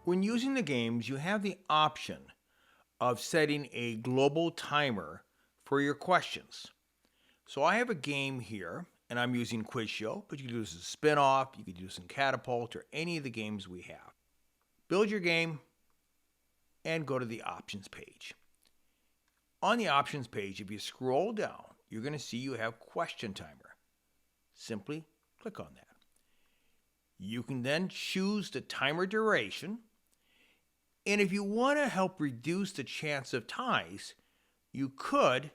When using the games, you have the option of setting a global timer for your questions. So I have a game here, and I'm using Quiz Show, but you can do this as a spin-off, you can do this in Catapult, or any of the games we have. Build your game, and go to the options page. On the options page, if you scroll down, you're going to see you have question timer. Simply click on that. You can then choose the timer duration, and if you want to help reduce the chance of ties, you could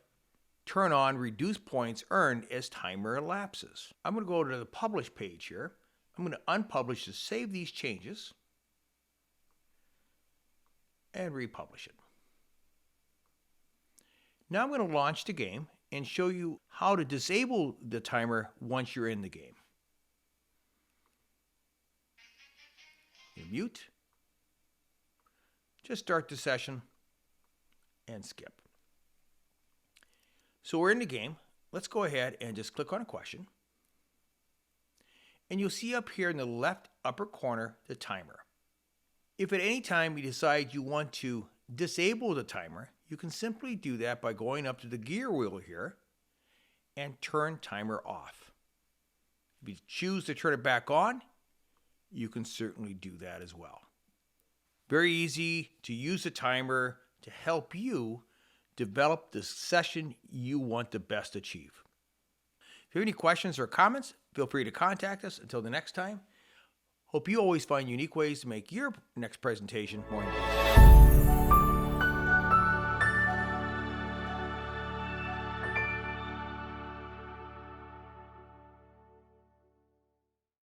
turn on reduce points earned as timer elapses. I'm going to go to the publish page here. I'm going to unpublish to save these changes and republish it. Now I'm going to launch the game and show you how to disable the timer once you're in the game. You mute, just start the session, and skip. So we're in the game. Let's go ahead and just click on a question. And you'll see up here in the left upper corner the timer. If at any time you decide you want to disable the timer, you can simply do that by going up to the gear wheel here and turn timer off. If you choose to turn it back on, you can certainly do that as well. Very easy to use the timer to help you develop the session you want to best achieve. If you have any questions or comments, feel free to contact us. Until the next time, hope you always find unique ways to make your next presentation more engaging.